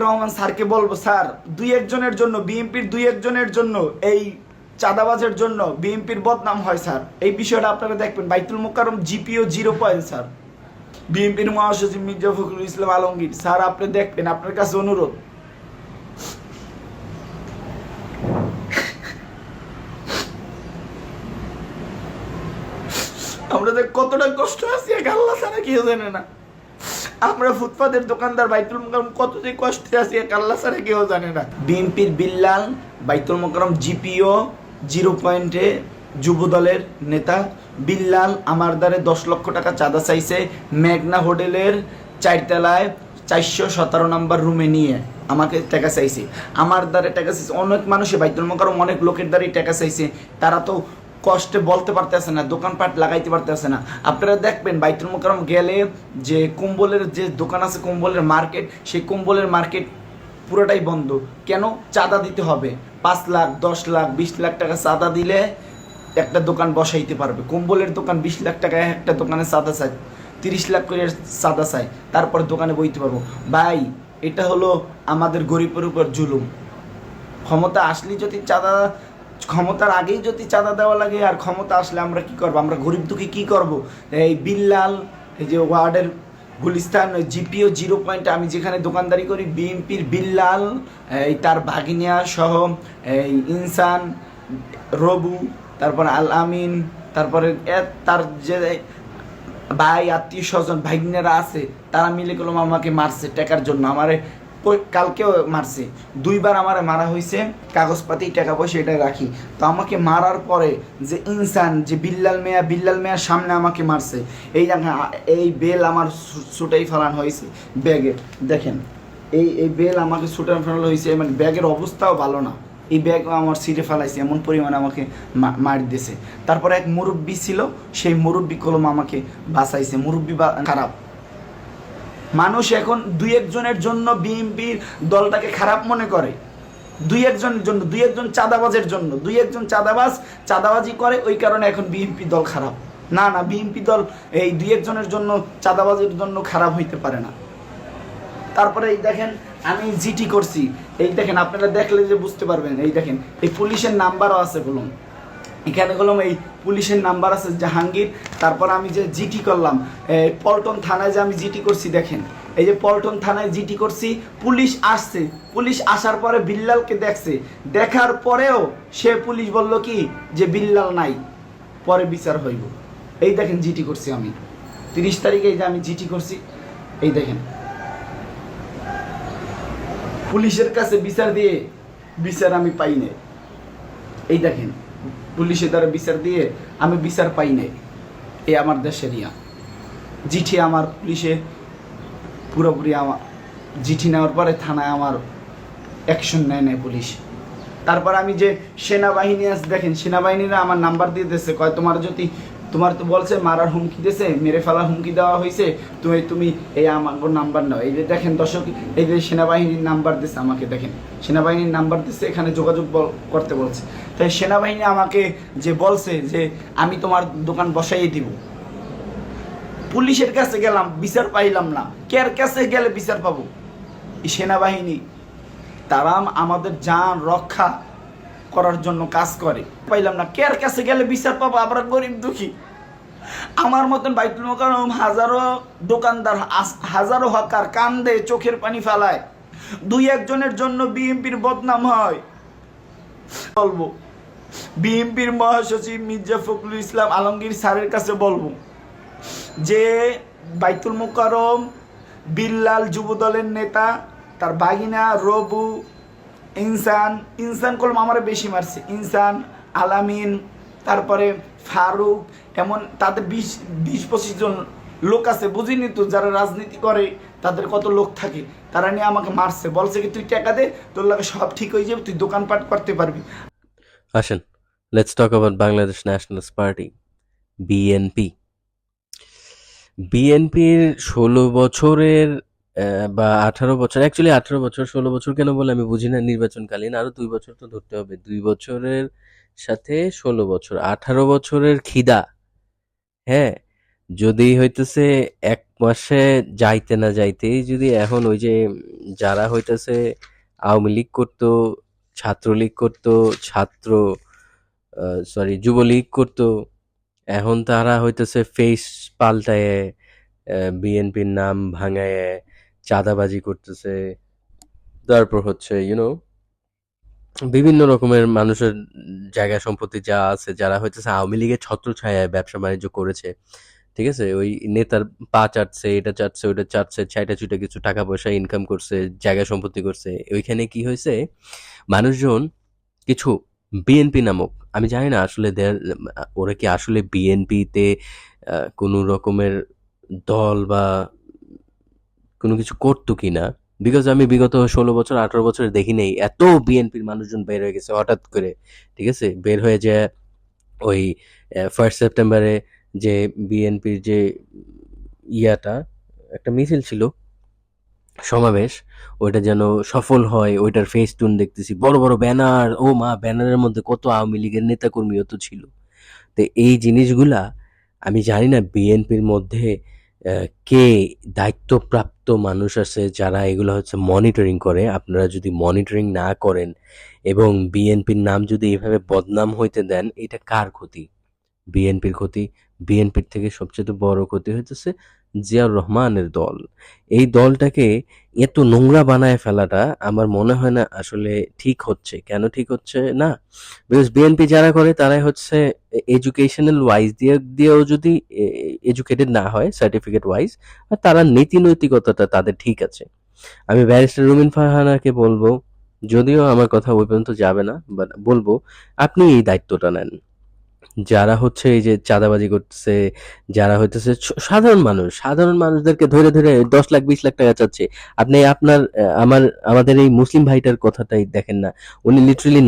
রহমান স্যারকে বলবো, স্যার দুই একজনের জন্য বিএনপির দুই একজনের জন্য এই চাঁদাবাজের জন্য বিএনপির বদনাম হয় স্যার, এই বিষয়টা আপনারা দেখবেন। বাইতুল মোকাররম জিপিও 0 স্যার, বিএনপির মহাসচিব মির্জা ফখরুল ইসলাম আলমগীর স্যার, আপনি দেখবেন, আপনার কাছে অনুরোধ। আমরা যে কতটা কষ্ট আছি এক আল্লাহ ছাড়া কেউ জানে না। আমরা ফুটপাতের দোকানদার বাইতুল মোকাররম কত যে কষ্টে আছি এক আল্লাহ ছাড়া কেউ জানে না। বিএনপির বিল্লাল বাইতুল মোকাররম জিপিও 0 যুব দলের নেতা বিল্লাল আমার দ্বারে 10 লক্ষ টাকা চাঁদা চাইছে মেঘনা হোটেলের 4 তলায় 417 নম্বর রুমে নিয়ে আমাকে টাকা চাইছে, আমার দ্বারে টাকা চাইছে। অনেক মানুষে বাইতুল মোকাররম অনেক লোকের দ্বারাই টাকা চাইছে, তারা তো কষ্টে বলতে পারতেছে না, দোকানপাট লাগাইতে পারতেছে না। আপনারা দেখবেন বাইতুল মোকাররম গেলে যে কম্বলের যে দোকান আছে, কম্বলের মার্কেট, সেই কম্বলের মার্কেট পুরোটাই বন্ধ। কেন? চাঁদা দিতে হবে 5 লাখ 10 লাখ 20 লাখ টাকা চাঁদা দিলে একটা দোকান বসাইতে পারবে। কম্বলের দোকান 20 লাখ টাকা একটা দোকানে চাঁদা চাই, 30 লাখ করে চাঁদা চাই, তারপর দোকানে বইতে পারবো। ভাই এটা হলো আমাদের গরিবের উপর জুলুম। ক্ষমতা আসলেই যদি চাঁদা, ক্ষমতার আগেই যদি চাঁদা দেওয়া লাগে, আর ক্ষমতা আসলে আমরা কি করব? আমরা গরিব দুঃখী কি করব? এই বিল্লাল, এই যে ওয়ার্ডের গুলিস্তান জিপিও 0 আমি যেখানে দোকানদারি করি, বিএনপির বিল্লাল, এই তার ভাগিনিয়া সহ এই ইনসান, রবু, তারপর আল আমিন, তারপরে তার যে ভাই আত্মীয় স্বজন ভাগিনেরা আছে, তারা মিলে গেল আমাকে মারছে টাকার জন্য। আমারে কালকেও মারছে, 2 বার আমারে মারা হয়েছে, কাগজপাতি টাকা পয়সা এটা রাখি। তো আমাকে মারার পরে যে ইনসান, যে বিল্লাল মিয়ার সামনে আমাকে মারছে। এই বেল আমার ছুটাই ফেলানো হয়েছে ব্যাগে, দেখেন এই বেল আমাকে ছুটানো ফেলানো হয়েছে, মানে ব্যাগের অবস্থাও ভালো না, এই ব্যাগ আমার সিটে ফেলাইছে, এমন পরিমাণে আমাকে মার দিয়েছে। তারপরে এক মুরব্বী ছিল, সেই মুরব্বী কলম আমাকে বাঁচাইছে। মুরব্বী খারাপ মানুষ, এখন 2-1 জন্য বিএনপির দলটাকে খারাপ মনে করে। 2-1 জন্য, 2-1 চাঁদাবাজের জন্য, 2-1 চাঁদাবাজি করে, ওই কারণে এখন বিএনপি দল খারাপ। না, বিএনপি দল এই 2-1 জন্য চাঁদাবাজির জন্য খারাপ হইতে পারে না। তারপরে এই দেখেন আমি জিটি করছি, এই দেখেন আপনারা দেখলে যে বুঝতে পারবেন। এই দেখেন এই পুলিশের নাম্বারও আছে, বলুন এখানে বললাম এই পুলিশের নাম্বার আছে জাহাঙ্গীর। তারপর আমি যে জিটি করলাম পল্টন থানায়, যে আমি জিটি করছি, দেখেন এই যে পল্টন থানায় জিটি করছি, পুলিশ আসছে, পুলিশ আসার পরে বিল্লালকে দেখছে, দেখার পরেও সে পুলিশ বলল কি যে বিল্লাল নাই, পরে বিচার হইব। এই দেখেন জিটি করছি আমি 30 তারিখে, এই যে আমি জিটি করছি, এই দেখেন পুলিশের কাছে বিচার দিয়ে বিচার আমি পাই নাই। এই দেখেন পুলিশের দ্বারা বিচার দিয়ে আমি বিচার পাই নাই। এই আমার দেশের জিঠি আমার পুলিশে পুরোপুরি আমার জিঠি নেওয়ার পরে থানায় আমার অ্যাকশন নেয় নাই পুলিশ। তারপর আমি যে সেনাবাহিনী আছে, দেখেন সেনাবাহিনীরা আমার নাম্বার দিয়ে দিয়েছে, কয় তোমার তো বলছে মারার হুমকি দিয়েছে, মেরে ফেলার হুমকি দেওয়া হয়েছে, তুমি এই আমার নাম্বার নাও। এই যে দেখেন দর্শক, এই যে সেনাবাহিনীর নাম্বার দিচ্ছে আমাকে, দেখেন সেনাবাহিনীর নাম্বার দিচ্ছে, এখানে যোগাযোগ করতে বলছে। তাই সেনাবাহিনী আমাকে যে বলছে যে আমি তোমার দোকান বসাইয়ে দিব। পুলিশের কাছে গেলাম, বিচার পাইলাম না। কার কাছে গেলে বিচার পাবো? এই সেনাবাহিনী, তারা আমাদের জান রক্ষা করার জন্য কাজ করে, পাইলাম না। কার কাছে গেলে বিচার পাবো? আমরা গরিব দুঃখী। আমার মতন বাইতুল মোকাররম হাজারো দোকানদার, হাজারো হকার কান্দে, চোখের পানি ফেলায়। 2-1 জন্য বিএনপির বদনাম হয়। বলবো বিএনপির মহাসচিব মির্জা ফখরুল ইসলাম আলমগীর স্যারের কাছে বলবো যে বাইতুল মোকাররম বিল্লাল যুবদলের নেতা, তার বাগিনা রবু, ইনসান কলম আমার বেশি মারছে, ইনসান, আলামিন, তারপরে ফারুক, এমন তাদের 20-25 জন লোক আছে। বুঝিনি তো, যারা রাজনীতি করে তাদের কত লোক থাকে, তারা নিয়ে আমাকে মারছে, বলছে কি তুই টাকা দে, তোর লাগে সব ঠিক হয়ে যাবে, তুই দোকানপাট করতে পারবি। আসেন, let's talk about Bangladesh nationalist party, BNP. বিএনপির 16 বছরের বা 18 বছর, অ্যাকচুয়ালি 18 বছর, 16 বছর কেন বলে আমি বুঝি না, নির্বাচনকালীন আরো 2 বছর তো ধরতে হবে, 2 বছরের সাথে 16 বছর, 18 বছরের খিদা, হ্যাঁ, যদি হইতেছে ১ মাসে যাইতে না যাইতেই যদি এখন ওই যে যারা হইতেছে আওয়ামী লীগ করতো, ছাত্রলীগ করতো, ছাত্র সরি যুবলীগ করতো, এখন তারা হইতেছে ফেস পাল্টায়ে বিএনপির নাম ভাঙায়ে চাঁদাবাজি করতেছে। তারপর হচ্ছে বিভিন্ন রকমের মানুষের জায়গা সম্পত্তি যা আছে, যারা হইতেছে আওয়ামী লীগের ছত্রছায়ায় ব্যবসা-বাণিজ্য করেছে। ঠিক আছে? ওই নেতার পা চাটছে, এটা চাটছে, ওটা চাটছে, চাইটা-চুইটা কিছু টাকা-পয়সা ইনকাম করছে, জায়গা সম্পত্তি করছে। ওইখানে কি হইছে? মানুষজন কিছু বিএনপি নামক, আমি জানি না আসলে ওরা কি আসলে বিএনপিতে কোনো রকমের দল বা কোনো কিছু করতো কিনা, বিকজ আমি বিগত ১৬ বছর ১৮ বছরে দেখি নাই এত বিএনপির মানুষজন বের হয়ে গেছে হঠাৎ করে। ঠিক আছে, বের হয়ে যে ওই 1 সেপ্টেম্বরে যে বিএনপির যে ইয়াটা একটা মিছিল ছিল, সমাবেশ, ওইটা যেন সফল হয়, ওইটার ফেস্টুন দেখতেছি, বড় বড় ব্যানার, ও মা, ব্যানারের মধ্যে কত আওয়ামী লীগের নেতাকর্মীও তো ছিল। তো এই জিনিসগুলা আমি জানি না বিএনপির মধ্যে কে দায়িত্বপ্রাপ্ত মানুষ আছে যারা এগুলো হচ্ছে মনিটরিং করে। আপনারা যদি মনিটরিং না করেন এবং বিএনপির নাম যদি এভাবে বদনাম হইতে দেন, এটা কার ক্ষতি? বিএনপির ক্ষতি। বিএনপির থেকে সবচেয়ে বড় ক্ষতি হইতেছে জিয়াউর রহমানের দল। এই দলটাকে এত নোংরা বানায় ফেলাটা আমার মনে হয় না আসলে ঠিক হচ্ছে। কেন ঠিক হচ্ছে না? বিকজ বিএনপি যারা করে তারাই হচ্ছে এডুকেশনাল ওয়াইজ দিয়েও যদি এডুকেটেড না হয়, সার্টিফিকেট ওয়াইজ, আর তারা নীতি নৈতিকতাটা তাদের ঠিক আছে। আমি ব্যারিস্টার রুমিন ফারহানাকে বলবো, যদিও আমার কথা ওই পর্যন্ত যাবে না, বাট বলবো আপনি এই দায়িত্বটা নেন। যারা হচ্ছে এই যে চাঁদাবাজি করতেছে, যারা হইতেছে সাধারণ মানুষ, সাধারণ মানুষদেরকে ধরে ধরে ১০ লাখ ২০ লাখ টাকা চাচ্ছে। আপনি আমাদের এই মুসলিম ভাইটার কথাটাই দেখেন না, উনি লিটারেলি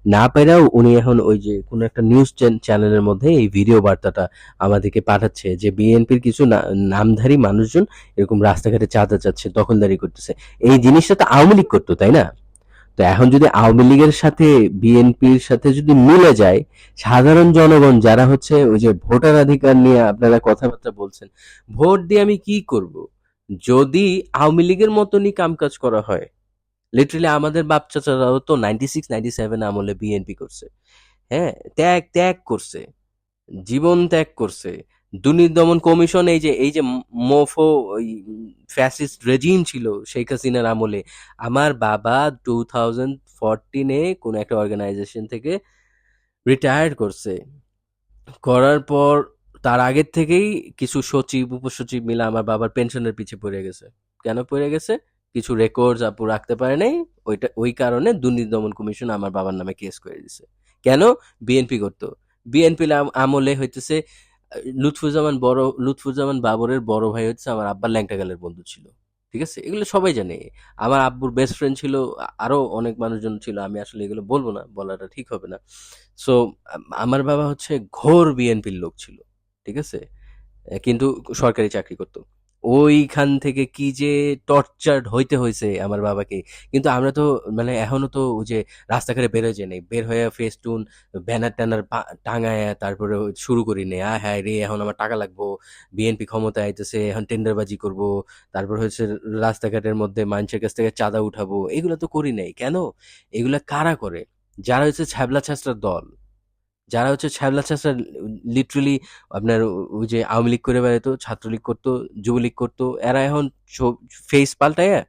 না পাইরাও উনি এখন ওই যে কোনো একটা নিউজ চ্যানেলের মধ্যে এই ভিডিও বার্তাটা আমাদেরকে পাঠাচ্ছে যে বিএনপির কিছু নামধারী মানুষজন এরকম রাস্তাঘাটে চাঁদা চাচ্ছে, দখলদারি করতেছে। এই জিনিসটা তো আওয়ামী লীগ করতো, তাই না? তো এখন যদি আওয়ামী লীগের সাথে বিএনপির সাথে যদি মিলে যায়, সাধারণ জনগণ যারা হচ্ছে ওই যে ভোটাধিকার নিয়ে আপনারা কথাবার্তা বলছেন, ভোট দিয়ে আমি কি করব? যদি আওয়ামী লীগের মতনই কামকাজ করা হয়, লিটারালি আমাদের বাপ চাচারাও তো 96 97 আমলে বিএনপি করছে। হ্যাঁ, ত্যাগ ত্যাগ করছে, জীবন ত্যাগ করছে। দুর্নীতি দমন কমিশন, এই যে মোফো ওই ফ্যাসিস্ট রেজিম ছিল শেখ হাসিনার আমলে, আমার বাবা 2014-এ কোন একটা অর্গানাইজেশন থেকে রিটায়ার্ড করছে। করার পর তার আগের থেকেই কিছু সচিব উপসচিব মিলে আমার বাবার পেনশনের পিছে পড়ে গেছে। কেন পড়ে গেছে? কিছু রেকর্ডস আপু রাখতে পারে নাই। ওই কারণে দুর্নীতি দমন কমিশন আমার বাবার নামে কেস করে দিছে। কেন? বিএনপি করতো। বিএনপি আমলে হইতেছে লুৎফুজ্জামান বাবরের বড় ভাই হচ্ছে আমার আব্বার ল্যাংটা গালের বন্ধু ছিল। ঠিক আছে? এগুলো সবাই জানে। আমার আব্বুর বেস্ট ফ্রেন্ড ছিল, আরো অনেক মানুষজন ছিল। আমি আসলে এগুলো বলবো না, বলাটা ঠিক হবে না। সো আমার বাবা হচ্ছে ঘোর বিএনপির লোক ছিল। ঠিক আছে? কিন্তু সরকারি চাকরি করত। ওইখান থেকে কি যে টর্চারড হইতে হইছে আমার বাবাকে। কিন্তু আমরা তো মানে এখনো তো ওই যে রাস্তাঘাটে বের হয়ে যাই নাই। বের হয়ে ফেস্টুন, ব্যানার-ট্যানার টাঙায়া তারপরে শুরু করি নাই। আয় হায় রে! এখন আমার টাকা লাগবো। বিএনপি ক্ষমতায় আইতেছে। এখন টেন্ডারবাজি করব। তারপর হচ্ছে রাস্তাঘাটের মধ্যে মানুষের কাছ থেকে চাঁদা উঠাবো। এগুলা তো করি নাই। কেন? এগুলা কারা করে? যারা হচ্ছে ছ্যাবলা-ছ্যাঁচড়ার দল। যারা হচ্ছে ছ্যাবলা ছ্যাঁচড়া, লিটারেলি আপনার ওই যে আওয়ামী লীগ করে বেড়াইতো, ছাত্রলীগ করতো, যুবলীগ করতো, এরা এখন ফেস পাল্টায়া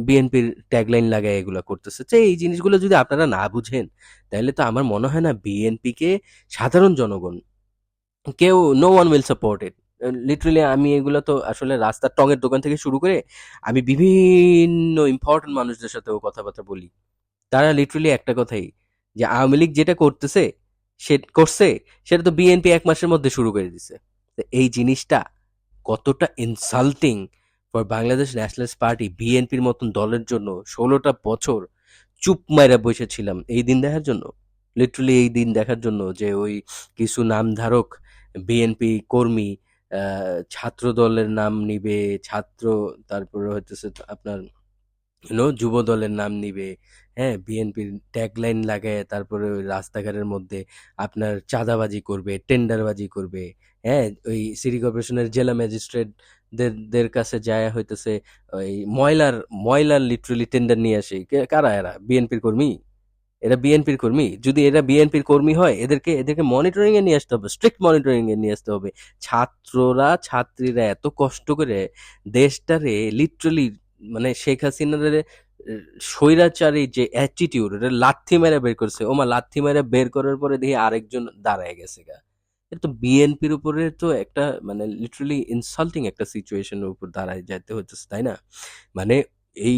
বিএনপির ট্যাগলাইন লাগায় এগুলা করতেছে। তো এই জিনিসগুলো যদি আপনারা না বুঝেন, তাহলে তো আমার মনে হয় না বিএনপিকে সাধারণ জনগণ কেউ, no one will support it. Literally আমি এগুলো তো আসলে রাস্তার টঙের দোকান থেকে শুরু করে আমি বিভিন্ন ইম্পর্টেন্ট মানুষদের সাথেও কথাবার্তা বলি। তারা লিটারেলি একটা কথাই, যে আওয়ামী লীগ যেটা করছে সেটা তো বিএনপি ১ মাসের মধ্যে শুরু করে দিছে। তো এই জিনিসটা কতটা insulting for Bangladesh nationalist party, বিএনপির মতন দলের জন্য ১৬টা বছর চুপ মাইরা বসেছিলাম এই দিন দেখার জন্য। লিটারালি এই দিন দেখার জন্য যে ওই কিছু নামধারক বিএনপি কর্মী ছাত্র দলের নাম নিবে, ছাত্র, তারপরে হইতেছে আপনার যুব দলের নাম নিবে। হ্যাঁ, বিএনপির ট্যাগলাইন লাগায়ে তারপরে ওই রাস্তাঘাটের মধ্যে আপনার চাঁদাবাজি করবে, টেন্ডারবাজি করবে। হ্যাঁ, ওই সিটি কর্পোরেশনের জেলা ম্যাজিস্ট্রেট দের কাছে যায়া হইতেছে ওই ময়লার লিটারেলি টেন্ডার নিয়ে আসে। কারা এরা? বিএনপির কর্মী? এরা বিএনপির কর্মী? যদি এরা বিএনপির কর্মী হয় এদেরকে মনিটরিং এ নিয়ে আসতে হবে, স্ট্রিক্ট মনিটরিং এ নিয়ে আসতে হবে। ছাত্রীরা এত কষ্ট করে দেশটারে লিটারালি মানে শেখ হাসিনার স্বৈরাচারী যে অ্যাটিটিউড এটা লাথি মেরে বের করছে। ওমা লাথি মেরে বের করার পরে দেখি আরেকজন দাঁড়ায় গেছে গা। এটা তো বিএনপির উপরে তো একটা মানে লিটারালি ইনসাল্টিং একটা সিচুয়েশনের উপর দাঁড়ায় যাইতে হইতেছে, তাই না? মানে এই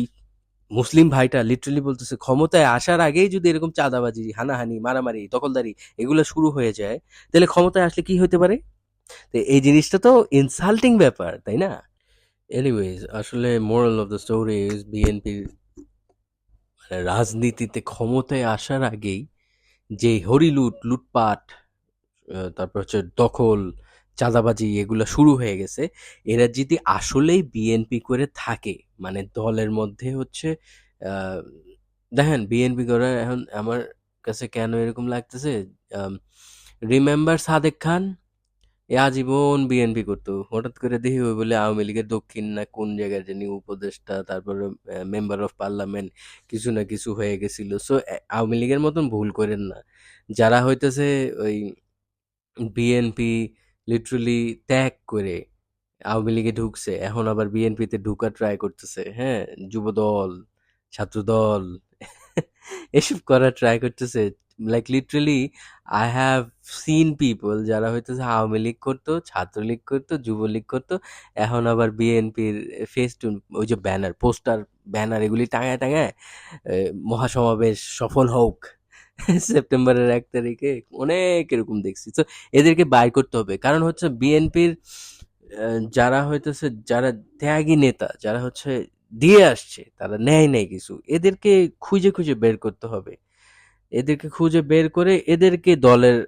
মুসলিম ভাইটা লিটারালি বলতেছে ক্ষমতায় আসার আগেই যদি এরকম চাঁদাবাজি, হানাহানি, মারামারি, দখলদারি এগুলো শুরু হয়ে যায়, তাহলে ক্ষমতায় আসলে কি হতে পারে? তো এই জিনিসটা তো ইনসাল্টিং ব্যাপার, তাই না? এনিওয়েজ আসলে moral of the story is বিএনপির মানে রাজনীতিতে ক্ষমতায় আসার আগেই যে লুটপাট তারপর হচ্ছে দখল, চাঁদাবাজি এগুলা শুরু হয়ে গেছে। এরা যদি আসলেই বিএনপি করে থাকে মানে দলের মধ্যে হচ্ছে আহ, দেখেন বিএনপি করে এখন আমার কাছে কেন এরকম লাগতেছে রিমেম্বার সাদেক খান এ আজীবন বিএনপি করতো হঠাৎ করে দেখি ওই বলে আওয়ামী লীগের দক্ষিণ না কোন জায়গায় জানি উপদেষ্টা তারপরে মেম্বার অফ পার্লামেন্ট কিছু না কিছু হয়ে গেছিল সো আওয়ামী লীগের মতন ভুল করেন না যারা হইতেছে ওই বিএনপি লিটারালি ত্যাগ করে আওয়ামী লীগে ঢুকছে এখন আবার বিএনপিতে ঢুকার ট্রাই করতেছে হ্যাঁ যুবদল ছাত্রদল এসব করার ট্রাই করতেছে like literally I have seen people যারা হইতেছে আওয়ামী লীগ করতো ছাত্রলীগ করতো যুবলীগ করতো এখন আবার বিএনপির ফেস্টুন ওই যে ব্যানার পোস্টার ব্যানার এগুলি টাঙায় টাঙায় মহাসমাবেশ সফল হোক সেপ্টেম্বরের 1 তারিখে অনেক এরকম দেখছি তো এদেরকে বাইর করতে হবে কারণ হচ্ছে বিএনপির যারা হইতেছে যারা ত্যাগী নেতা যারা হচ্ছে দিয়ে আসছে তারা নেয় নাই কিছু এদেরকে খুঁজে খুঁজে বের করতে হবে এদেরকে খুঁজে বের করে এদেরকে দলের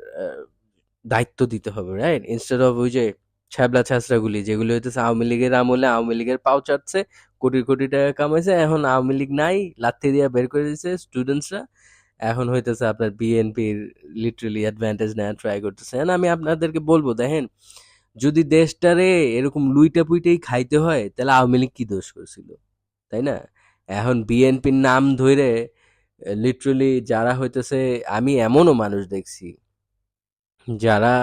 দায়িত্ব দিতে হবে রাইট ইনস্টেড অফ ওই যে ছ্যাবলা ছ্যাঁচড়াগুলি যেগুলি হইতেছে আওয়ামী লীগের আমলে আওয়ামী লীগের পাও চাটছে কোটি কোটি টাকা কামাইছে এখন আওয়ামী লীগ নাই লাথি দিয়া বের করে দিচ্ছে স্টুডেন্টসরা এখন হইতেছে আপনার বিএনপির লিটারালি অ্যাডভান্টেজ নেওয়ার ট্রাই করতেছে আমি আপনাদেরকে বলবো দেখেন যদি দেশটারে এরকম লুইটা পুইটাই খাইতে হয় তাহলে আওয়ামী লীগ কি দোষ করছিল তাই না এখন বিএনপির নাম ধরে লিটারালি যারা হইতেছে আমি এমনও মানুষ দেখছি যারা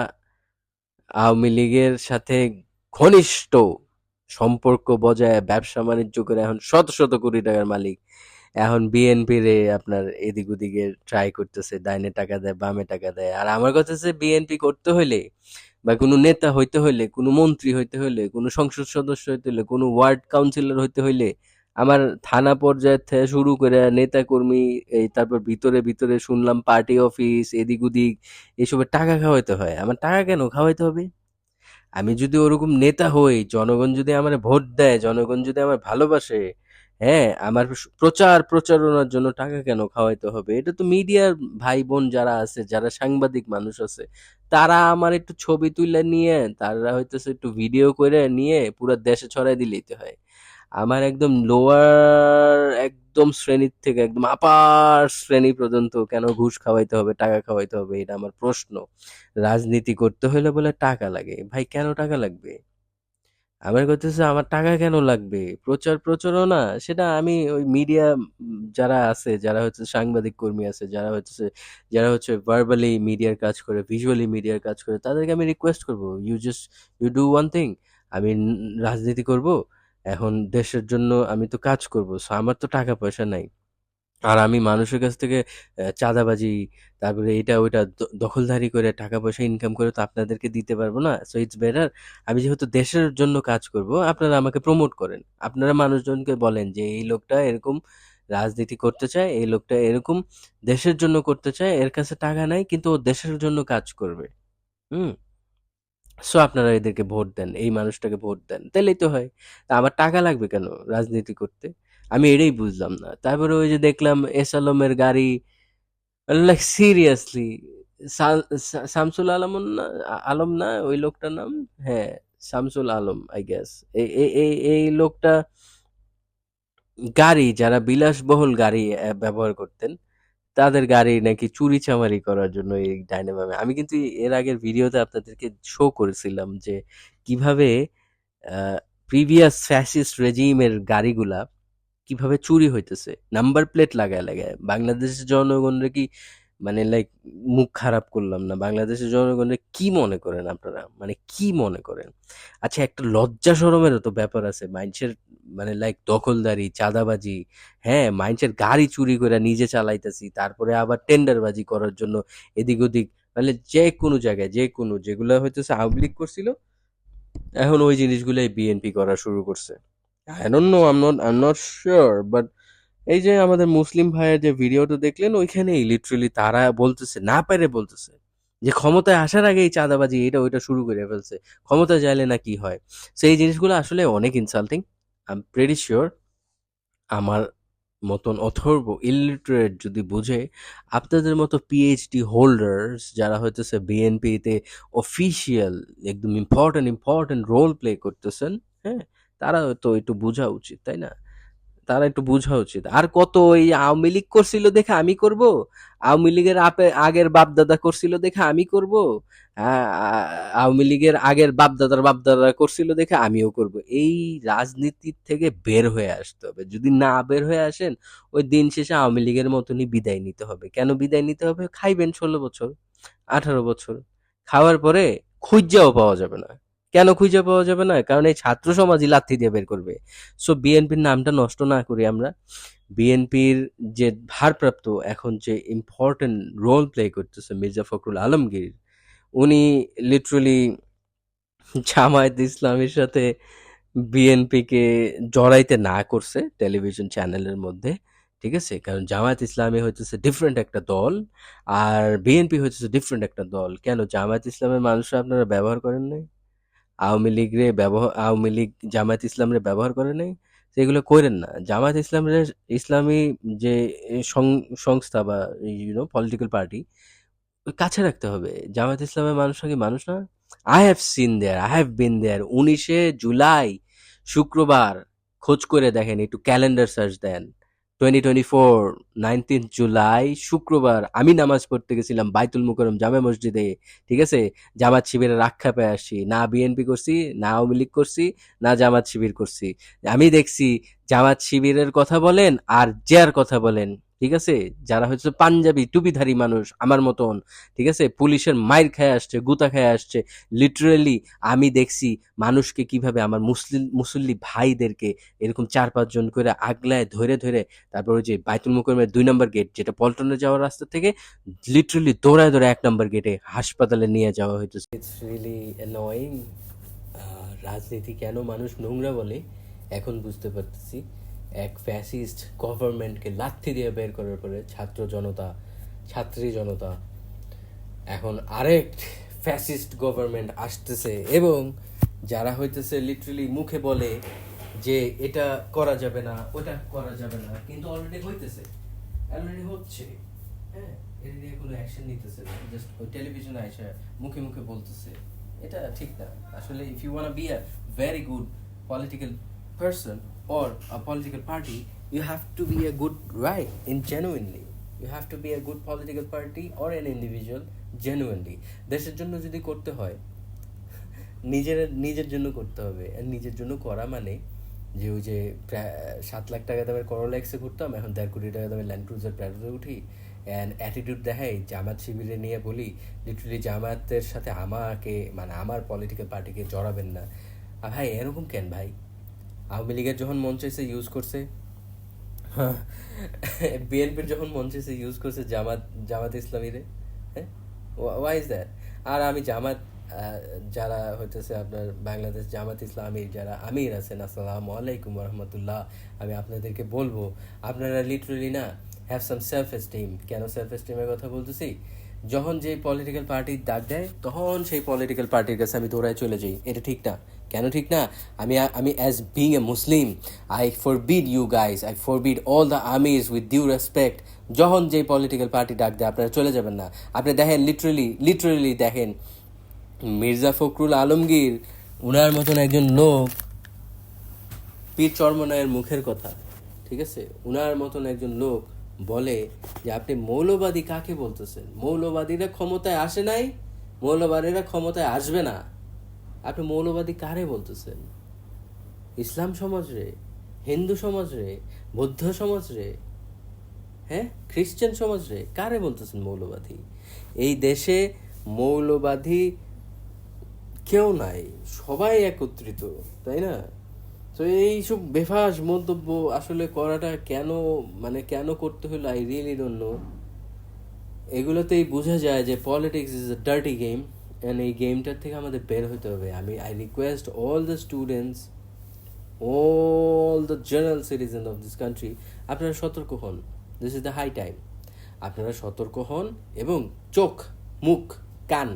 আওয়ামী লীগের সাথে ঘনিষ্ঠ সম্পর্ক বজায় ব্যবসা বাণিজ্য করে এখন শত শত কোটি টাকার মালিক এখন বিএনপির আপনার এদিক ওদিকে ট্রাই করতেছে ডাইনে টাকা দেয় বামে টাকা দেয় আর আমার কথা হচ্ছে বিএনপি করতে হইলে বা কোনো নেতা হইতে হইলে কোনো মন্ত্রী হইতে হইলে কোনো সংসদ সদস্য হইতে হইলে কোনো ওয়ার্ড কাউন্সিলর হইতে হইলে আমার থানা পর্যায়ে থেকে শুরু করে নেতা কর্মী এই তারপর ভিতরে ভিতরে শুনলাম পার্টি অফিস এদিক ওদিক এসবের টাকা খাওয়াইতে হয় আমার টাকা কেন খাওয়াইতে হবে আমি যদি ওরকম নেতা হই জনগণ যদি আমার ভোট দেয় জনগণ যদি আমার ভালোবাসে হ্যাঁ আমার প্রচারণার জন্য টাকা কেন খাওয়াইতে হবে এটা তো মিডিয়ার ভাই বোন যারা আছে যারা সাংবাদিক মানুষ আছে তারা আমার একটু ছবি তুলে নিয়ে তারা হইতেছে একটু ভিডিও করে নিয়ে পুরো দেশে ছড়াই দিলেই হয় আমার একদম লোয়ার একদম শ্রেণীর থেকে একদম আপার শ্রেণী পর্যন্ত কেন ঘুষ খাওয়াইতে হবে টাকা খাওয়াইতে হবে এটা আমার প্রশ্ন রাজনীতি করতে হলে বলে টাকা লাগে ভাই কেন টাকা লাগবে আমার কথা হচ্ছে আমার টাকা কেন লাগবে প্রচারণা সেটা আমি ওই মিডিয়া যারা আছে যারা হচ্ছে সাংবাদিক কর্মী আছে যারা হচ্ছে ভার্বালি মিডিয়ার কাজ করে ভিজুয়ালি মিডিয়ার কাজ করে তাদেরকে আমি রিকোয়েস্ট করব ইউ ডু ওয়ান থিং আমি রাজনীতি করব এখন দেশের জন্য আমি তো কাজ করব সো আমার তো টাকা পয়সা নাই আর আমি মানুষের কাছ থেকে চাঁদাবাজি তারপরে এটা ওইটা দখলদারি করে টাকা পয়সা ইনকাম করে তো আপনাদেরকে দিতে পারবো না সো ইটস বেটার আমি যেহেতু দেশের জন্য কাজ করব আপনারা আমাকে প্রমোট করেন আপনারা মানুষজনকে বলেন যে এই লোকটা এরকম রাজনীতি করতে চায় এই লোকটা এরকম দেশের জন্য করতে চায় এর কাছে টাকা নাই কিন্তু ও দেশের জন্য কাজ করবে হুম সো আপনারা এদেরকে ভোট দেন এই মানুষটাকে ভোট দেন তাহলেই তো হয় তা আমার টাকা লাগবে কেন রাজনীতি করতে আমি এটাই বুঝলাম না তারপরে ওই যে দেখলাম এস আলমের গাড়ি লাইক সিরিয়াসলি শামসুল আলম না আলম না ওই লোকটার নাম হ্যাঁ শামসুল আলম আই গেস এই লোকটা গাড়ি যারা বিলাসবহুল গাড়ি ব্যবহার করতেন তাদের গাড়ি নাকি চুরিচামারি করার জন্য এই ডায়নামামে আমি কিন্তু এর আগের ভিডিওতে আপনাদেরকে শো করেছিলাম যে কিভাবে প্রিভিয়াস ফ্যাসিস্ট রেজিমের গাড়িগুলা কিভাবে চুরি হইতেছে নাম্বার প্লেট লাগায় লাগায় বাংলাদেশের জনগণরে কি মানে লাইক মুখ খারাপ করলাম না বাংলাদেশের জনগণরে কি মনে করেন আপনারা মানে কি মনে করেন আচ্ছা একটা লজ্জা শরমেরও তো ব্যাপার আছে মানুষের মানে লাইক দখলদারি চাঁদাবাজি হ্যাঁ মানুষের গাড়ি চুরি করে নিজে চালাইতেছি তারপরে আবার টেন্ডারবাজি করার জন্য এদিক ওদিক মানে যে কোনো জায়গায় যে কোনো যেগুলো হইতেছে আওয়ামী লীগ করছিল এখন ওই জিনিসগুলোই বিএনপি করা শুরু করছে I don't know, I'm not sure, but এই যে আমাদের মুসলিম ভাইয়ের যে ভিডিওটা দেখলেন ওইখানেই লিটারালি তারা বলতেছে না পারে বলতেছে যে ক্ষমতায় আসার আগেই চাঁদাবাজি এটা ওইটা শুরু করে ফেলছে ক্ষমতায় যাইলে না কি হয় সো এই জিনিসগুলো আসলে অনেক insulting I am pretty sure আমার মতন অথর্ব ইলিটারেট যদি বুঝে আপনাদের মতো পিএইচডি হোল্ডার্স যারা হইতেছে বিএনপিতে অফিসিয়াল একদম ইম্পর্টেন্ট রোল প্লে করতেছেন হ্যাঁ তারা তো একটু বোঝা উচিত তাই না তারা একটু বোঝা উচিত আর কত ওই আওয়ামী লীগ করছিল দেখে আমি করব আওয়ামী লীগের আগের বাপ দাদা করছিল দেখে আমি করব আওয়ামী লীগের আগের বাপ দাদা করছিল দেখে আমিও করব এই রাজনীতির থেকে বের হয়ে আসতে হবে যদি না বের হয়ে আসেন ওই দিন শেষে আওয়ামী লীগের মতনই বিদায় নিতে হবে কেন বিদায় নিতে হবে খাইবেন 16 বছর 18 বছর খাওয়ার পরে খুঁজাও পাওয়া যাবে না কেন খুঁজে পাওয়া যাবে না কারণ এই ছাত্র সমাজই লাথি দিয়ে বের করবে সো বিএনপির নামটা নষ্ট না করি আমরা বিএনপির যে ভারপ্রাপ্ত এখন যে ইম্পর্টেন্ট রোল প্লে করতেছে মির্জা ফখরুল আলমগীর উনি লিটারালি জামায়াত ইসলামের সাথে বিএনপিকে জড়াইতে না করছে টেলিভিশন চ্যানেলের মধ্যে ঠিক আছে কারণ জামায়াত ইসলামী হইতেছে ডিফারেন্ট একটা দল আর বিএনপি হইতেছে ডিফারেন্ট একটা দল কেন জামায়াত ইসলামের মানুষরা আপনারা ব্যবহার করেন নাই আওয়ামী লীগ জামায়াত ইসলামরে ব্যবহার করে নাই সেগুলো করেন না জামায়াত ইসলামী যে সংস্থা বা পলিটিক্যাল পার্টি কাছে রাখতে হবে জামায়াত ইসলামের মানুষরা কি মানুষ না আই হ্যাভ বিন দেয়ার 19 জুলাই শুক্রবার খোঁজ করে দেখেন একটু ক্যালেন্ডার সার্চ দেন 2024 19 জুলাই শুক্রবার আমি নামাজ পড়তে গেছিলাম বাইতুল মুকাররম জামে মসজিদে ঠিক আছে জামাত শিবিরের আখ্যাপে আসছি না বিএনপি করছি না আওয়ামী লীগ করছি না জামাত শিবির করছি আমি দেখছি জামাত শিবিরের কথা বলেন আর জেয়ার কথা বলেন ঠিক আছে যারা হচ্ছে পাঞ্জাবি টুপিধারী মানুষ আমার মতন ঠিক আছে পুলিশের মাইর খেয়ে আসছে গুতা খেয়ে আসছে লিটারেলি আমি দেখছি মানুষকে কিভাবে আমার মুসল্লি ভাইদেরকে এরকম 4-5 জন করে আগলায় ধরে ধরে তারপর ওই যে বাইতুল মুকাররমের 2 নম্বর গেট যেটা পল্টনে যাওয়ার রাস্তা থেকে লিটারালি দৌড়ায় দৌড়ায় 1 নম্বর গেটে হাসপাতালে নিয়ে যাওয়া হইতো ইটস রিয়েলি অ্যানয়িং রাজনীতি কেন মানুষ নোংরা বলে এখন বুঝতে পারতেছি এক ফ্যাসিস্ট গভর্নমেন্টকে লাথি দিয়ে বের করার পরে ছাত্রী জনতা এখন আরেক ফ্যাসিস্ট গভর্নমেন্ট আসতেছে এবং যারা হইতেছে লিটারালি মুখে বলে যে এটা করা যাবে না ওটা করা যাবে না কিন্তু অলরেডি হচ্ছে হ্যাঁ এর নিয়ে কোনো অ্যাকশন নিতেছে না জাস্ট ওই টেলিভিশনে এসে মুখে মুখে বলতেছে এটা ঠিক না আসলে if you want be a very good political person or a political party you have to be a good right in genuinely you have to be a good political party or an individual genuinely দেশের জন্য যদি করতে হয় নিজের জন্য করতে হবে আর নিজের জন্য করা মানে যে ওই যে 7 লাখ টাকা দামের করোলা এক্সে ঘুরতাম এখন 1.5 কোটি টাকা দামের ল্যান্ড ক্রুজার প্যারোতে উঠি অ্যান্ড অ্যাটিটিউড দেখাই জামাত শিবিরে নিয়ে বলি লিটারালি জামাতের সাথে আমাকে মানে আমার পলিটিক্যাল পার্টিকে জড়াবেন না আর ভাই এরকম কেন ভাই আওয়ামী লীগের যখন মন চাইছে ইউজ করছে বিএনপির যখন মন চাইছে ইউজ করছে জামাত ইসলামীরে হ্যাঁ ওয়াই ইজ দ্যাট আর আমি যারা হইতেছে আপনার বাংলাদেশ জামাত ইসলামীর যারা আমির আছেন আসসালামু আলাইকুম রহমতুল্লাহ আমি আপনাদেরকে বলবো আপনারা লিটারালি না হ্যাভ সাম সেলফ এস্টিম কেন সেলফ এস্টিমের কথা বলতেছি যখন যে পলিটিক্যাল পার্টি ডাক দেয় তখন সেই পলিটিক্যাল পার্টির কাছে আমি দৌড়ায় চলে যাই এটা ঠিক না কেন ঠিক না আমি as being a Muslim I forbid you guys I forbid all the armies with due respect যখন যে পলিটিক্যাল পার্টি ডাক দেয় আপনারা চলে যাবেন না আপনি দেখেন লিটারালি দেখেন মির্জা ফখরুল আলমগীর উনার মতন একজন লোক পীর চরমনায়ের মুখের কথা ঠিক আছে, উনার মতন একজন লোক বলে যে আপনি মৌলবাদী কাকে বলতেছেন? মৌলবাদীরা ক্ষমতায় আসে নাই, মৌলবাদীরা ক্ষমতায় আসবে না। আপনি মৌলবাদী কারে বলতেছেন? ইসলাম সমাজ রে, হিন্দু সমাজ রে, বৌদ্ধ সমাজ রে, হ্যাঁ, খ্রিস্টান সমাজ রে, কারে বলতেছেন মৌলবাদী? এই দেশে মৌলবাদী কেউ নাই, সবাই একত্রিত, তাই না? তো এইসব বেফাস মন্তব্য আসলে করাটা কেন, মানে কেন করতে হলো, আই রিয়েলি ডোন্ট নো। এগুলোতেই বোঝা যায় যে politics is a dirty game, and এই গেমটার থেকে আমাদের বের হতে হবে। I request all the students, all the general citizen of this country, আপনারা সতর্ক হন। This is the high time. আপনারা সতর্ক হন এবং চোখ, মুখ, কান,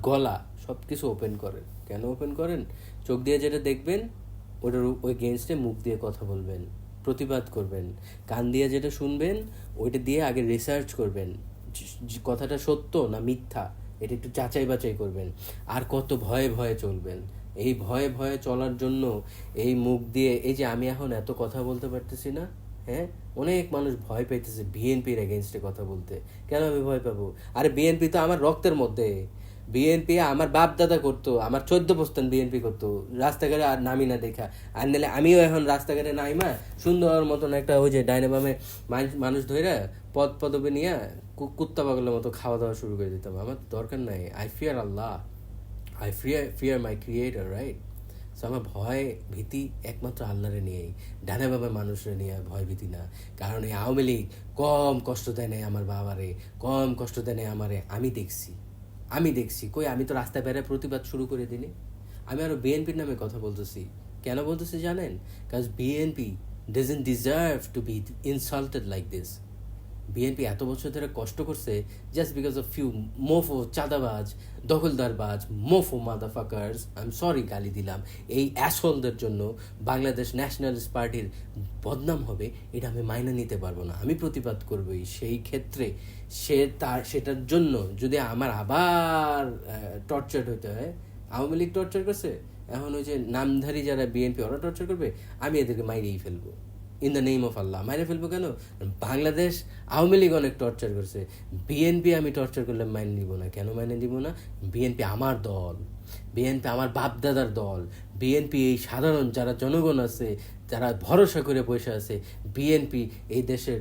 গলা সব কিছু ওপেন করেন। কেন ওপেন করেন? চোখ দিয়ে যেটা দেখবেন ওটার ওই গেনস্টে মুখ দিয়ে কথা বলবেন, প্রতিবাদ করবেন। কান দিয়ে যেটা শুনবেন ওইটা দিয়ে আগে রিসার্চ করবেন, কথাটা সত্য না মিথ্যা, এটা একটু যাচাই বাছাই করবেন। আর কত ভয়ে ভয়ে চলবেন? এই ভয়ে ভয়ে চলার জন্য এই মুখ দিয়ে, এই যে আমি এখন এত কথা বলতে পারতেছি না, হ্যাঁ, অনেক মানুষ ভয় পাইতেছে বিএনপির এগেনস্টে কথা বলতে। কেন আমি ভয় পাবো? আরে বিএনপি তো আমার রক্তের মধ্যে। বিএনপি আমার বাপ দাদা করতো, আমার 14 বস্তান বিএনপি করতো, রাস্তাঘাটে আর নামি না দেখা। আর নাহলে আমিও এখন রাস্তাঘাটে নাইমা সুন্দর মতন একটা ওই যে ডাইনামামে মানুষ ধইরা পদ পদবি নিয়ে কুত্তা পাগলের মতো খাওয়া দাওয়া শুরু করে দিতাম। আমার দরকার নাই। I fear Allah, I fear my creator, right? So আমার ভয় ভীতি একমাত্র আল্লাহরে নিয়েই, ডানে বাবা মানুষরে নিয়ে ভয় ভীতি না। কারণ এই আওয়ামী লীগ কম কষ্ট দেয় নাই আমার বাবারে, কম কষ্ট দেয় নাই আমারে। আমি দেখছি কই, আমি তো রাস্তায় বেড়ায় প্রতিবাদ শুরু করে দিনি। আমি আরো বিএনপির নামে কথা বলতেছি। কেন বলতেছি জানেন? কাজ BNP doesn't deserve to be insulted like this. BNP এত বছর ধরে কষ্ট করছে just because of few mofo চাঁদাবাজ, দখলদারবাজ, mofo motherfuckers, I am sorry গালি দিলাম, এই অ্যাসহোলদের জন্য বাংলাদেশ ন্যাশনালিস্ট পার্টির বদনাম হবে, এটা আমি মাইনে নিতে পারবো না। আমি প্রতিবাদ করবই। সেই ক্ষেত্রে সেটার জন্য যদি আমার আবার টর্চার্ড হতে হয়, আওয়ামী লীগ টর্চার করছে, এখন ওই যে নামধারী যারা বিএনপি ওরা টর্চার করবে, আমি এদেরকে মাইরেই ফেলবো। ইন দ্য নেম অফ আল্লাহ মাইরে ফেলবো। কেন? বাংলাদেশ আওয়ামী লীগ অনেক টর্চার করছে, বিএনপি আমি টর্চার করলে মাইনে নিব না। কেন মাইনে নিব না? বিএনপি আমার দল, বিএনপি আমার বাপদাদার দল। বিএনপি এই সাধারণ যারা জনগণ আছে, যারা ভরসা করে বসে আছে, বিএনপি এই দেশের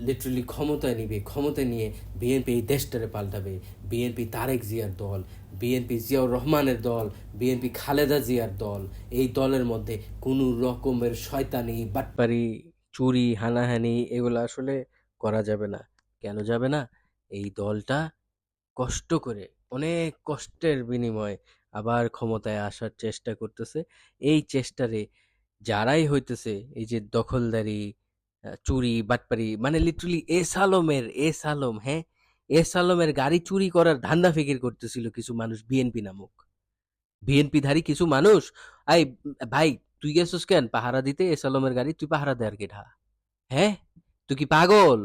লিটারালি ক্ষমতায় নিবে, ক্ষমতায় নিয়ে বিএনপি এই দেশটারে পাল্টাবে। বিএনপি তারেক জিয়ার দল, বিএনপি জিয়াউর রহমানের দল, বিএনপি খালেদা জিয়ার দল। এই দলের মধ্যে কোনো রকমের শয়তানি, বাটপারি, চুরি, হানাহানি এগুলো আসলে করা যাবে না। কেন যাবে না? এই দলটা কষ্ট করে, অনেক কষ্টের বিনিময়ে আবার ক্ষমতায় আসার চেষ্টা করতেছে। এই চেষ্টারে যারাই হইতেছে, এই যে দখলদারি, চুরি, বাটপারি, মানে লিটারালি এস আলম, হ্যাঁ, এস আলমের গাড়ি চুরি করার ধান্দা ফিকির করতেছিল কিছু মানুষ, বিএনপি নামক বিএনপি ধারী কিছু মানুষ। আই ভাই, তুই গেছিস কেন পাহারা দিতে এস আলমের গাড়ি? তুই পাহারা দেয়ার কেঠা? হ্যাঁ, তুই কি পাগল?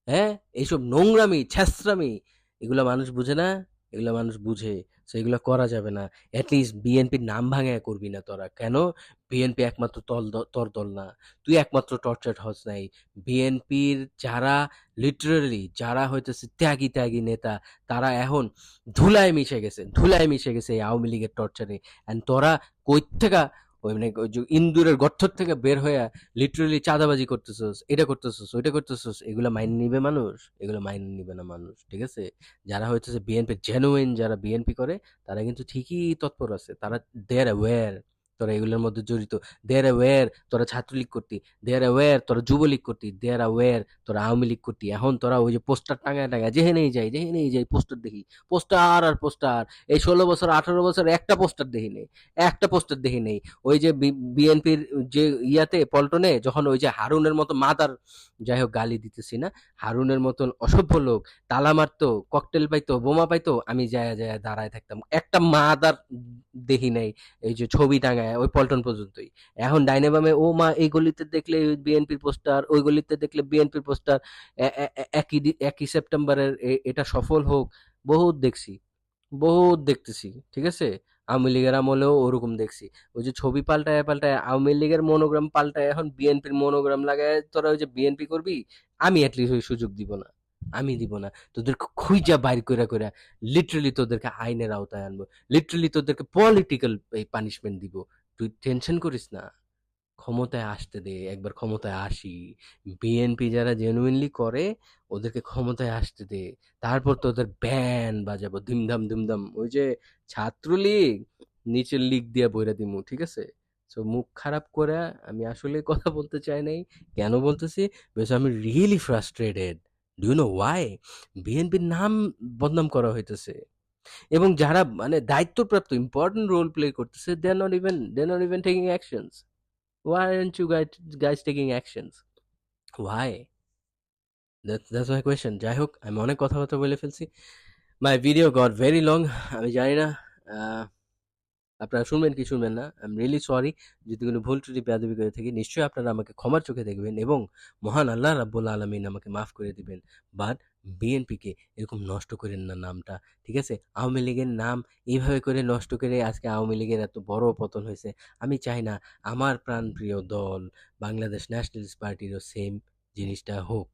হ্যাঁ, এইসব নোংরামি, ছ্যাঁচড়ামি, এগুলা মানুষ বুঝে না? এগুলা মানুষ বুঝে। সো এগুলা করা যাবে না। অ্যাটলিস্ট বিএনপির নাম ভাঙায় করবি না তোরা। কেন? বিএনপি একমাত্র তোর দল না। তুই একমাত্র টর্চার্ড হস নাই। বিএনপির যারা লিটারালি যারা হইতেছে ত্যাগী ত্যাগী নেতা, তারা এখন ধুলায় মিশে গেছে এই আওয়ামী লীগের টর্চারে। অ্যান্ড তোরা কই থেকে ওই মানে ওই যে ইন্দুরের গর্থর থেকে বের হয়ে লিটারালি চাঁদাবাজি করতেছস, এটা করতেছস, ওইটা করতেছস, এগুলা মাইনে নিবে মানুষ? এগুলো মাইনে নিবে না মানুষ, ঠিক আছে? যারা হইতেছে বিএনপি জেনুইন, যারা বিএনপি করে, তারা কিন্তু ঠিকই তৎপর আছে। তারা দে আর অ্যাওয়্যার তোরা এগুলোর মধ্যে জড়িত। দে আর অ্যাওয়্যার তোরা ছাত্রলীগ করতি, দে আর অ্যাওয়্যার তোরা যুবলীগ করতি, দে আর অ্যাওয়্যার তোরা আওয়ামী লীগ করতি। এখন তোরা ওই যে পোস্টার টাঙায় টাঙায় যেখানেই যাই পোস্টার দেখি, পোস্টার আর পোস্টার। এই 16 বছর 18 বছর একটা পোস্টার দেখি নেই। ওই যে বিএনপির যে ইয়াতে পল্টনে যখন ওই যে হারুনের মতো মাদার, যাই হোক গালি দিতেছি না, হারুনের মতন অসভ্য লোক তালা মারতো, ককটেল পাইতো, বোমা পাইতো, আমি যায় যায় দাঁড়ায় থাকতাম, একটা মাদার দেখি নাই। এই যে ছবি টাঙায় ওই পল্টন পর্যন্তই। এখন ডাইনে বামে ও মা, এই গলিতে দেখলে বিএনপির পোস্টার, ওই গলিতে দেখলে বিএনপির পোস্টার, একই সেপ্টেম্বরের এটা সফল হোক, বহুত দেখছি, বহুত দেখতেছি, ঠিক আছে? আওয়ামী লীগের আমলেও ওরকম দেখছি। ওই যে ছবি পাল্টায় পাল্টায় আওয়ামী লীগের মনোগ্রাম পাল্টায় এখন বিএনপির মনোগ্রাম লাগায় তোরা ওই যে বিএনপি করবি, আমি অ্যাটলিস্ট ওই সুযোগ দিব না, আমি দিব না। তোদেরকে খুঁজা বাইর কইরা কইরা লিটারালি তোদেরকে আইনের আওতায় আনবো, লিটারালি তোদেরকে পলিটিক্যাল পানিশমেন্ট দিব। তুই টেনশন করিস না, ক্ষমতায় আসতে দে, একবার ক্ষমতায় আসি। বিএনপি যারা জেনুইনলি করে ওদেরকে ক্ষমতায় আসতে দে, তারপর তোদের ব্যান্ড বাজাবো ধুমধাম ধুমধাম। ওই যে ছাত্রলীগ, নিচের লিগ দিয়ে বইরা দিমু, ঠিক আছে? সো মুখ খারাপ করে আমি আসলে কথা বলতে চাই নাই। কেন বলতেছি? বিকজ আমি really frustrated. Do you know why? বিএনপির নাম বদনাম করা হইতেছে, এবং যারা মানে দায়িত্বপ্রাপ্ত ইম্পর্টেন্ট রোল প্লে করতেছে, they are not even taking actions. Why aren't you guys taking actions? Why? That's my question. যাই হোক, আমি অনেক কথাবার্তা বলে ফেলছি। My video got very long. আমি জানি না আপনারা শুনবেন কি শুনবেন না। আই এম রিয়েলি সরি যদি কোনো ভুল ত্রুটি বেয়াদবি করে থাকি। নিশ্চয়ই আপনারা আমাকে ক্ষমার চোখে দেখবেন এবং মহান আল্লাহ রাব্বুল আলামিন আমাকে মাফ করে দিবেন। বাট বিএনপিকে এরকম নষ্ট করেন না নামটা, ঠিক আছে? আওয়ামী লীগের নাম এইভাবে করে নষ্ট করে আজকে আওয়ামী লীগের এত বড় পতন হয়েছে। আমি চাই না আমার প্রাণপ্রিয় দল বাংলাদেশ ন্যাশনালিস্ট পার্টিরও সেম জিনিসটা হোক,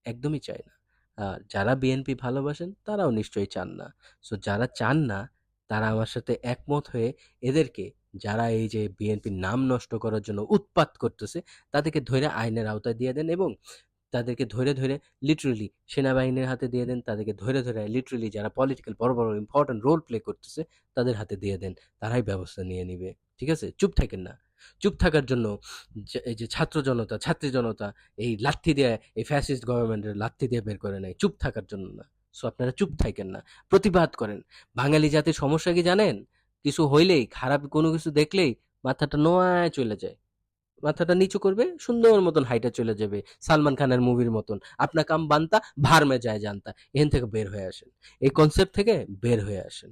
একদমই চাই না। আর যারা বিএনপি ভালোবাসেন তারাও নিশ্চয়ই চান না। সো যারা চান না তারা আমার সাথে একমত হয়ে এদেরকে, যারা এই যে বিএনপির নাম নষ্ট করার জন্য উৎপাত করতেছে, তাদেরকে ধরে আইনের আওতায় দিয়ে দেন এবং তাদেরকে ধরে ধরে লিটারেলি সেনাবাহিনীর হাতে দিয়ে দেন, তাদেরকে ধরে ধরে লিটারেলি যারা পলিটিক্যাল বড় বড় ইম্পর্টেন্ট রোল প্লে করতেছে তাদের হাতে দিয়ে দেন, তারাই ব্যবস্থা নিয়ে নিবে, ঠিক আছে? চুপ থাকেন না। চুপ থাকার জন্য এই যে ছাত্র জনতা ছাত্রী জনতা এই লাথি দিয়ে, এই ফ্যাসিস্ট গভর্নমেন্টের লাথি দিয়ে বের করে নেয় চুপ থাকার জন্য না। সো আপনারা চুপ থাকেন না, প্রতিবাদ করেন। বাঙালি জাতির সমস্যা কি জানেন? কিছু হইলেই, খারাপ কোনো কিছু দেখলেই মাথাটা নোয়ায় চলে যায়, মাথাটা নিচু করবে, সুন্দর মতন হাইটা চলে যাবে, সালমান খানের মুভির মতন। আপনা কাম বানতা ভার মে যায় জানতা, এখান থেকে বের হয়ে আসেন, এই কনসেপ্ট থেকে বের হয়ে আসেন।